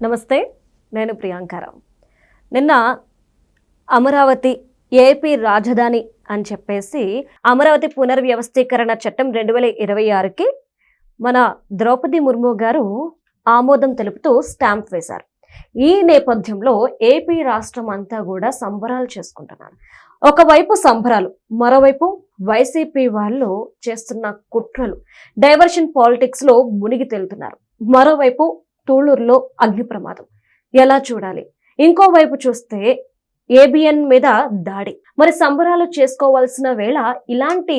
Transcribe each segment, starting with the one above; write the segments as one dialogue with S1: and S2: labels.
S1: నమస్తే, నేను ప్రియాంకారావు. నిన్న అమరావతి ఏపీ రాజధాని అని చెప్పేసి అమరావతి పునర్వ్యవస్థీకరణ చట్టం 2026కి మన ద్రౌపది ముర్ము గారు ఆమోదం తెలుపుతూ స్టాంప్ వేశారు. ఈ నేపథ్యంలో ఏపీ రాష్ట్రం అంతా కూడా సంబరాలు చేసుకుంటున్నారు. ఒకవైపు సంబరాలు, మరోవైపు వైసీపీ వాళ్ళు చేస్తున్న కుట్రలు, డైవర్షన్ పాలిటిక్స్ లో మునిగి తేలుతున్నారు. మరోవైపు తూళ్లూరులో అగ్ని ప్రమాదం ఎలా చూడాలి? ఇంకోవైపు చూస్తే ఏబిఎన్ మీద దాడి. మరి సంబరాలు చేసుకోవాల్సిన వేళ ఇలాంటి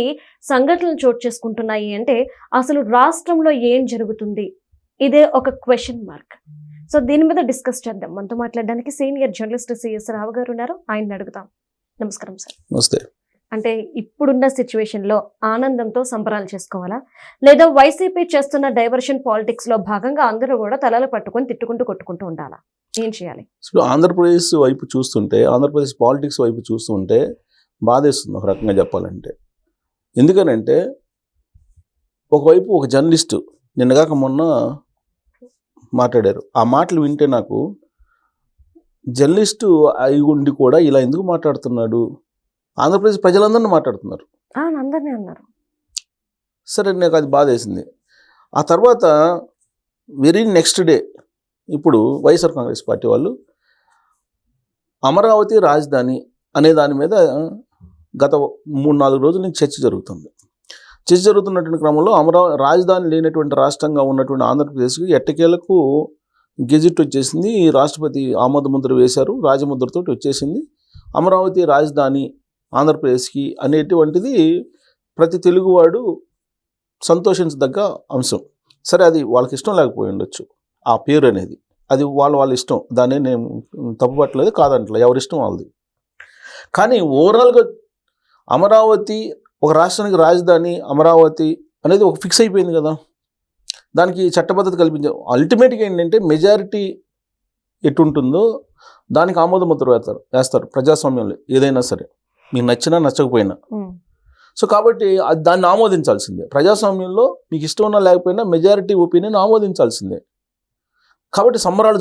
S1: సంఘటనలు చోటు చేసుకుంటున్నాయి అంటే అసలు రాష్ట్రంలో ఏం జరుగుతుంది? ఇదే ఒక క్వశ్చన్ మార్క్. సో దీని మీద డిస్కస్ చేద్దాం. మనతో మాట్లాడడానికి సీనియర్ జర్నలిస్ట్ సిఎస్ రావు గారు ఉన్నారు, ఆయన అడుగుతాం. నమస్కారం సార్.
S2: నమస్తే.
S1: అంటే ఇప్పుడున్న సిచ్యువేషన్ లో ఆనందంతో సంబరాలు చేసుకోవాలా, లేదా వైసీపీ చేస్తున్న డైవర్షన్ పాలిటిక్స్ లో భాగంగా అందరూ కూడా తలలు పట్టుకొని తిట్టుకుంటూ కొట్టుకుంటూ ఉండాలా? ఏం చేయాలి?
S2: ఆంధ్రప్రదేశ్ వైపు చూస్తుంటే, ఆంధ్రప్రదేశ్ పాలిటిక్స్ వైపు చూస్తుంటే బాధేస్తుంది ఒక రకంగా చెప్పాలంటే. ఎందుకనంటే ఒకవైపు ఒక జర్నలిస్టు నిన్నగాక మొన్న మాట్లాడారు. ఆ మాటలు వింటే నాకు జర్నలిస్టు అయి ఉండి కూడా ఇలా ఎందుకు మాట్లాడుతున్నాడు? ఆంధ్రప్రదేశ్ ప్రజలందరినీ మాట్లాడుతున్నారు,
S1: అందరినీ అన్నారు.
S2: సరే, నాకు అది బాధేసింది. ఆ తర్వాత వెరీ నెక్స్ట్ డే ఇప్పుడు వైఎస్ఆర్ కాంగ్రెస్ పార్టీ వాళ్ళు అమరావతి రాజధాని అనే దాని మీద గత 3-4 రోజుల నుంచి చర్చ జరుగుతుంది. చర్చ జరుగుతున్నటువంటి క్రమంలో రాజధాని లేనటువంటి రాష్ట్రంగా ఉన్నటువంటి ఆంధ్రప్రదేశ్కి ఎట్టకేలకు గెజిట్ వచ్చేసింది. రాష్ట్రపతి ఆమోద ముద్ర వేశారు, రాజముద్రతో వచ్చేసింది. అమరావతి రాజధాని ఆంధ్రప్రదేశ్కి అనేటువంటిది ప్రతి తెలుగువాడు సంతోషించదగ్గ అంశం. సరే, అది వాళ్ళకి ఇష్టం లేకపోయి ఉండొచ్చు, ఆ పేరు అనేది. అది వాళ్ళ ఇష్టం, దాన్ని నేను తప్పుపట్టలేదు, కాదంటలేదు, ఎవరి ఇష్టం వాళ్ళది. కానీ ఓవరాల్గా అమరావతి ఒక రాష్ట్రానికి రాజధాని అమరావతి అనేది ఒక ఫిక్స్ అయిపోయింది కదా. దానికి చట్టబద్ధత కల్పించారు. అల్టిమేట్గా ఏంటంటే మెజారిటీ ఎటుంటుందో దానికి ఆమోద ముద్ర వేస్తారు ప్రజాస్వామ్యంలో. ఏదైనా సరే మీకు నచ్చినా నచ్చకపోయినా. సో కాబట్టి దాన్ని ఆమోదించాల్సిందే. ప్రజాస్వామ్యంలో మీకు ఇష్టం ఉన్నా లేకపోయినా మెజారిటీ ఒపీనియన్ ఆమోదించాల్సిందే. కాబట్టి సంబరాలు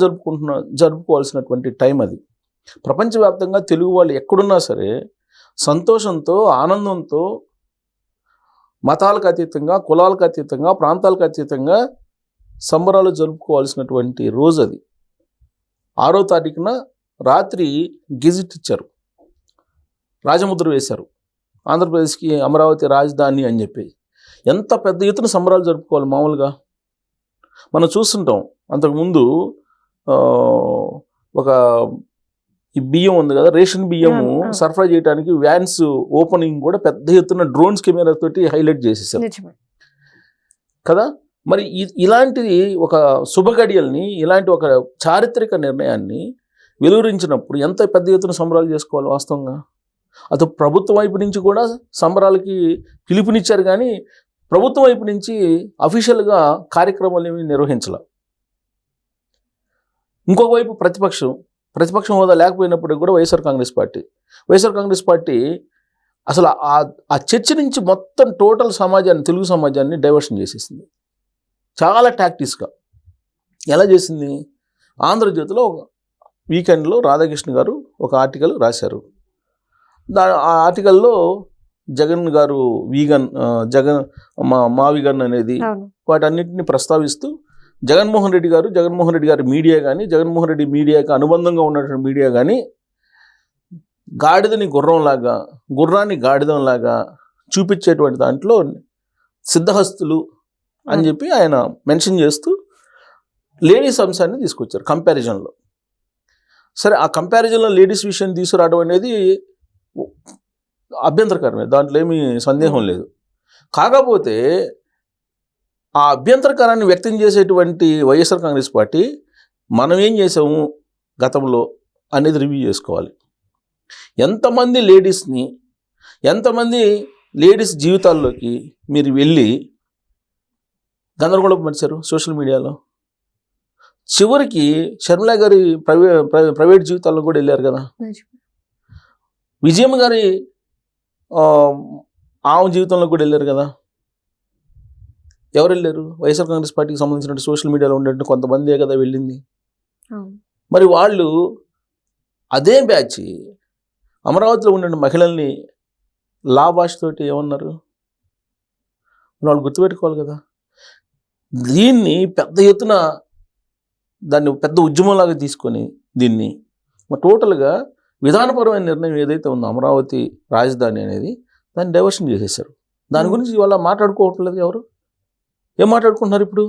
S2: జరుపుకోవాల్సినటువంటి టైం అది. ప్రపంచవ్యాప్తంగా తెలుగు వాళ్ళు ఎక్కడున్నా సరే సంతోషంతో, ఆనందంతో, మతాలకు అతీతంగా, కులాలకు అతీతంగా, ప్రాంతాలకు అతీతంగా సంబరాలు జరుపుకోవాల్సినటువంటి రోజు అది. 6వ తారీఖున రాత్రి గెజిట్ ఇచ్చారు, రాజముద్ర వేశారు, ఆంధ్రప్రదేశ్కి అమరావతి రాజధాని అని చెప్పి. ఎంత పెద్ద ఎత్తున సంబరాలు జరుపుకోవాలి. మామూలుగా మనం చూస్తుంటాం, అంతకుముందు ఒక ఈ బియ్యం ఉంది కదా, రేషన్ బియ్యము సరఫరా చేయడానికి వ్యాన్స్ ఓపెనింగ్ కూడా పెద్ద ఎత్తున డ్రోన్స్ కెమెరా తోటి హైలైట్ చేసేసారు కదా. మరి ఇలాంటిది ఒక శుభగడియల్ని, ఇలాంటి ఒక చారిత్రక నిర్ణయాన్ని వెలువరించినప్పుడు ఎంత పెద్ద ఎత్తున సంబరాలు చేసుకోవాలి వాస్తవంగా. అటు ప్రభుత్వం వైపు నుంచి కూడా సంబరాలకి పిలుపునిచ్చారు, కానీ ప్రభుత్వం వైపు నుంచి అఫీషియల్గా కార్యక్రమాలు ఏమీ నిర్వహించాల. ఇంకొక వైపు ప్రతిపక్షం హోదా లేకపోయినప్పుడు కూడా వైఎస్ఆర్ కాంగ్రెస్ పార్టీ అసలు ఆ చర్చ నుంచి మొత్తం టోటల్ సమాజాన్ని, తెలుగు సమాజాన్ని డైవర్షన్ చేసేసింది చాలా టాక్టిక్స్గా. ఎలా చేసింది? ఆంధ్రజ్యోతిలో వీకెండ్లో రాధాకృష్ణ గారు ఒక ఆర్టికల్ రాశారు. ఆ ఆర్టికల్లో జగన్ గారు వీగన్, మావిగన్ అనేది వాటన్నిటిని ప్రస్తావిస్తూ జగన్మోహన్ రెడ్డి గారి మీడియా కానీ, జగన్మోహన్ రెడ్డి మీడియాకి అనుబంధంగా ఉన్నటువంటి మీడియా కానీ గాడిదని గుర్రంలాగా, గుర్రాన్ని గాడిదంలాగా చూపించేటువంటి దాంట్లో సిద్ధహస్తులు అని చెప్పి ఆయన మెన్షన్ చేస్తూ లేడీస్ అంశాన్ని తీసుకొచ్చారు కంపారిజన్లో. సరే, ఆ కంపారిజన్లో లేడీస్ విషయం తీసుకురావడం అనేది అభ్యంతరకరమే, దాంట్లో ఏమీ సందేహం లేదు. కాకపోతే ఆ అభ్యంతరకరాన్ని వ్యక్తం చేసేటువంటి వైఎస్ఆర్ కాంగ్రెస్ పార్టీ మనం ఏం చేసాము గతంలో అనేది రివ్యూ చేసుకోవాలి. ఎంతమంది లేడీస్ జీవితాల్లోకి మీరు వెళ్ళి గందరగోళపరిచారు సోషల్ మీడియాలో. చివరికి షర్మిల గారి ప్రైవేట్ జీవితాల్లో కూడా వెళ్ళారు కదా. విజయమ్మ గారి ఆమె జీవితంలో కూడా వెళ్ళారు కదా. ఎవరు వెళ్ళారు? వైఎస్ఆర్ కాంగ్రెస్ పార్టీకి సంబంధించిన సోషల్ మీడియాలో ఉండేటువంటి కొంతమందే కదా వెళ్ళింది. మరి వాళ్ళు అదే బ్యాచ్ అమరావతిలో ఉండే మహిళల్ని లా భాషతోటి ఏమన్నారు? వాళ్ళు గుర్తుపెట్టుకోవాలి కదా. దీన్ని పెద్ద ఎత్తున దాన్ని పెద్ద ఉద్యమంలాగా తీసుకొని దీన్ని టోటల్గా విధానపరమైన నిర్ణయం ఏదైతే ఉందో అమరావతి రాజధాని అనేది దాన్ని డైవర్షన్ చేసేసారు. దాని గురించి ఇవాళ మాట్లాడుకోవట్లేదు ఎవరు. ఏం మాట్లాడుకుంటున్నారు ఇప్పుడు?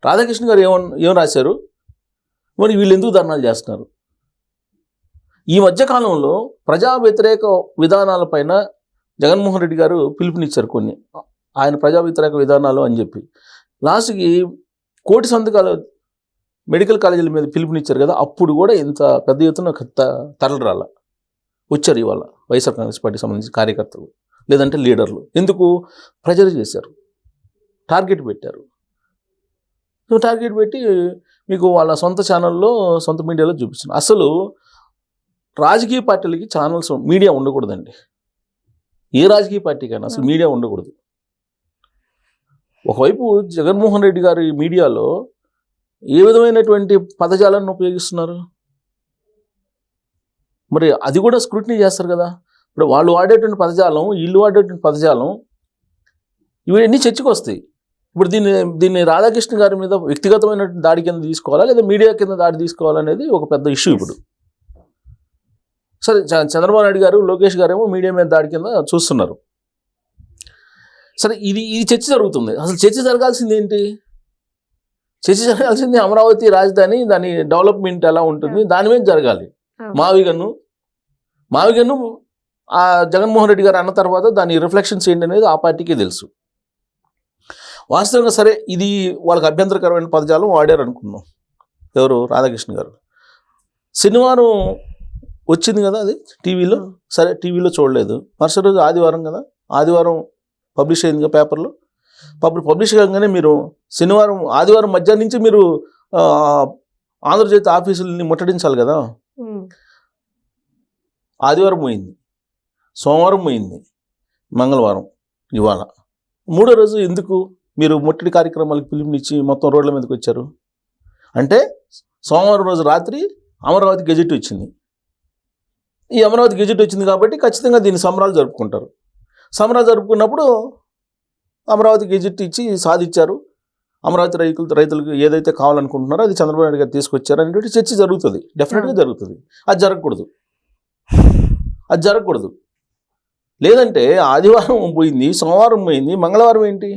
S2: రాధాకృష్ణ గారు ఏం రాశారు, మరి వీళ్ళు ఎందుకు ధర్నాలు చేస్తున్నారు? ఈ మధ్యకాలంలో ప్రజా వ్యతిరేక విధానాలపైన జగన్మోహన్ రెడ్డి గారు పిలుపునిచ్చారు కొన్ని, ఆయన ప్రజా వ్యతిరేక విధానాలు అని చెప్పి. లాస్ట్కి కోటి సంతకాలు మెడికల్ కాలేజీల మీద పిలుపునిచ్చారు కదా, అప్పుడు కూడా ఇంత పెద్ద ఎత్తున తరలిరాల వచ్చారు ఇవాళ వైఎస్ఆర్ కాంగ్రెస్ పార్టీకి సంబంధించిన కార్యకర్తలు లేదంటే లీడర్లు. ఎందుకు? ప్రెజర్ చేశారు, టార్గెట్ పెట్టారు. టార్గెట్ పెట్టి మీకు వాళ్ళ సొంత ఛానల్లో సొంత మీడియాలో చూపిస్తున్నారు. అసలు రాజకీయ పార్టీలకి ఛానల్స్ మీడియా ఉండకూడదండి. ఏ రాజకీయ పార్టీకైనా అసలు మీడియా ఉండకూడదు. ఒకవైపు జగన్మోహన్ రెడ్డి గారి మీడియాలో ఏ విధమైనటువంటి పదజాలాన్ని ఉపయోగిస్తున్నారు, మరి అది కూడా స్క్రూటినీ చేస్తారు కదా. ఇప్పుడు వాళ్ళు వాడేటువంటి పదజాలం, వీళ్ళు వాడేటువంటి పదజాలం, ఇవన్నీ చర్చకు వస్తాయి. ఇప్పుడు దీన్ని రాధాకృష్ణ గారి మీద వ్యక్తిగతమైన దాడి కింద తీసుకోవాలా లేదా మీడియా కింద దాడి తీసుకోవాలనేది ఒక పెద్ద ఇష్యూ ఇప్పుడు. సరే, చంద్రబాబు నాయుడు గారు లోకేష్ గారు ఏమో మీడియా మీద దాడి కింద చూస్తున్నారు. సరే, ఇది చర్చ జరుగుతుంది. అసలు చర్చ జరగాల్సింది ఏంటి? చర్చ జరగాల్సింది అమరావతి రాజధాని, దాని డెవలప్మెంట్ ఎలా ఉంటుంది, దాని మీద జరగాలి. మావిగన్ను ఆ జగన్మోహన్ రెడ్డి గారు అన్న తర్వాత దాని రిఫ్లెక్షన్స్ ఏంటి అనేది ఆ పార్టీకే తెలుసు. వాస్తవంగా సరే, ఇది వాళ్ళకి అభ్యంతరకరమైన పదజాలం వాడారు అనుకున్నాం. ఎవరు? రాధాకృష్ణ గారు. శనివారం వచ్చింది కదా అది టీవీలో. సరే, టీవీలో చూడలేదు. మరుసటి రోజు ఆదివారం కదా, ఆదివారం పబ్లిష్ అయింది కదా పేపర్లో. పబ్లిష్ కాగానే మీరు ఆదివారం మధ్యాహ్నం నుంచి మీరు ఆంధ్రజ్యోతి ఆఫీసులని ముట్టడించాలి కదా. ఆదివారం పోయింది, సోమవారం పోయింది, మంగళవారం, ఇవాళ మూడో రోజు ఎందుకు మీరు ముట్టడి కార్యక్రమాలకు పిలుపునిచ్చి మొత్తం రోడ్ల మీదకి వచ్చారు? అంటే సోమవారం రోజు రాత్రి అమరావతి గెజెట్ వచ్చింది. ఈ అమరావతి గెజెట్ వచ్చింది కాబట్టి ఖచ్చితంగా దీన్ని సంబరాలు జరుపుకుంటారు. సంబరాలు జరుపుకున్నప్పుడు అమరావతి గెజెట్ ఇచ్చి సాధించారు, అమరావతి రైతులకు ఏదైతే కావాలనుకుంటున్నారో అది చంద్రబాబు నాయుడు గారు తీసుకొచ్చారు అనేటువంటి చర్చ జరుగుతుంది. డెఫినెట్గా జరుగుతుంది. అది జరగకూడదు. లేదంటే ఆదివారం పోయింది, సోమవారం పోయింది, మంగళవారం ఏంటి?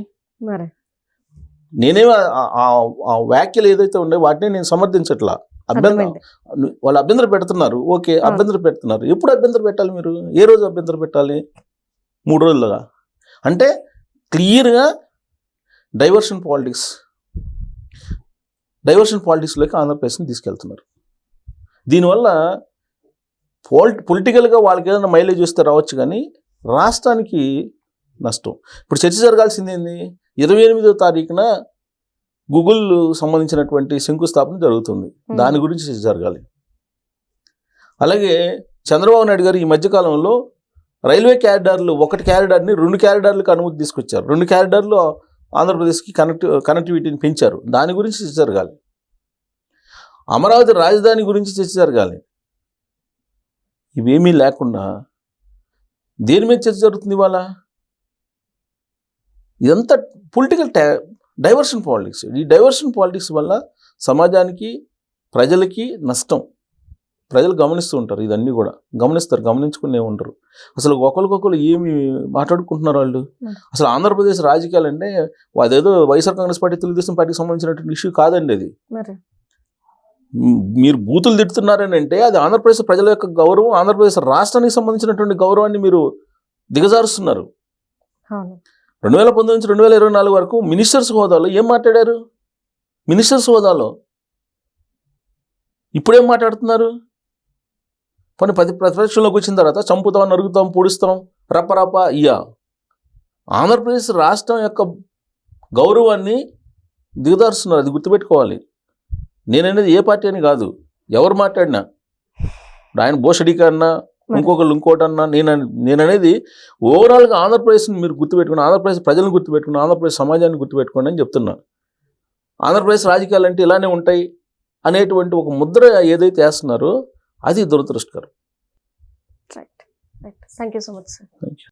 S2: నేనేమో ఆ వ్యాఖ్యలు ఏదైతే ఉండే వాటిని నేను సమర్థించట్లా. వాళ్ళు అభ్యంతరం పెడుతున్నారు, ఓకే, అభ్యంతరం పెడుతున్నారు. ఎప్పుడు అభ్యంతరం పెట్టాలి మీరు? ఏ రోజు అభ్యంతరం పెట్టాలి? 3 రోజులుగా. అంటే క్లియర్గా డైవర్షన్ పాలిటిక్స్లోకి ఆంధ్రప్రదేశ్ని తీసుకెళ్తున్నారు. దీనివల్ల పొలిటికల్గా వాళ్ళకి ఏదైనా మైలేజ్ వస్తే రావచ్చు, కానీ రాష్ట్రానికి నష్టం. ఇప్పుడు చర్చ జరగాల్సింది ఏంది? 28వ తారీఖున గూగుల్ సంబంధించినటువంటి శంకుస్థాపన జరుగుతుంది. దాని గురించి చర్చ జరగాలి. అలాగే చంద్రబాబు నాయుడు గారు ఈ మధ్యకాలంలో రైల్వే క్యారిడార్లు, ఒకటి క్యారిడార్ని 2 క్యారిడార్లకు అనుమతి తీసుకొచ్చారు. 2 క్యారిడార్లు ఆంధ్రప్రదేశ్కి కనెక్టివిటీని పెంచారు. దాని గురించి చర్చ జరగాలి. అమరావతి రాజధాని గురించి చర్చ జరగాలి. ఇవేమీ లేకుండా దేని మీద చర్చ జరుగుతుంది ఇవాళ? ఇదంతా పొలిటికల్ డైవర్షన్ పాలిటిక్స్. ఈ డైవర్షన్ పాలిటిక్స్ వల్ల సమాజానికి, ప్రజలకి నష్టం. ప్రజలు గమనిస్తూ ఉంటారు, ఇదన్నీ కూడా గమనిస్తారు, గమనించుకునే ఉంటారు. అసలు ఒకరికొకరు ఏమి మాట్లాడుకుంటున్నారు వాళ్ళు? అసలు ఆంధ్రప్రదేశ్ రాజకీయాలు అంటే అదేదో వైఎస్ఆర్ కాంగ్రెస్ పార్టీ, తెలుగుదేశం పార్టీకి సంబంధించినటువంటి ఇష్యూ కాదండి అది. మీరు బూతులు తిడుతున్నారని అంటే అది ఆంధ్రప్రదేశ్ ప్రజల యొక్క గౌరవం, ఆంధ్రప్రదేశ్ రాష్ట్రానికి సంబంధించినటువంటి గౌరవాన్ని మీరు దిగజారుస్తున్నారు. 2019 నుంచి 2024 వరకు మినిస్టర్స్ హోదాలో ఏం మాట్లాడారు? మినిస్టర్స్ హోదాలో ఇప్పుడేం మాట్లాడుతున్నారు? పని ప్రతిపక్షంలోకి వచ్చిన తర్వాత చంపుతాం, నరుగుతాం, పొడుస్తాం, రప్పరప్ప ఇయ్యా. ఆంధ్రప్రదేశ్ రాష్ట్రం యొక్క గౌరవాన్ని దిగదారుస్తున్నారు. అది గుర్తుపెట్టుకోవాలి. నేననేది ఏ పార్టీ అని కాదు, ఎవరు మాట్లాడినా. ఆయన బోషడిక అన్నా, ఇంకోటి అన్నా, నేననేది ఓవరాల్గా ఆంధ్రప్రదేశ్ని మీరు గుర్తుపెట్టుకుని, ఆంధ్రప్రదేశ్ ప్రజలను గుర్తుపెట్టుకుని, ఆంధ్రప్రదేశ్ సమాజాన్ని గుర్తుపెట్టుకోండి అని చెప్తున్నా. ఆంధ్రప్రదేశ్ రాజకీయాలు అంటే ఇలానే ఉంటాయి అనేటువంటి ఒక ముద్ర ఏదైతే వేస్తున్నారో అది దురదృష్టకరం.
S1: Right right thank you so much sir.
S2: Thank you.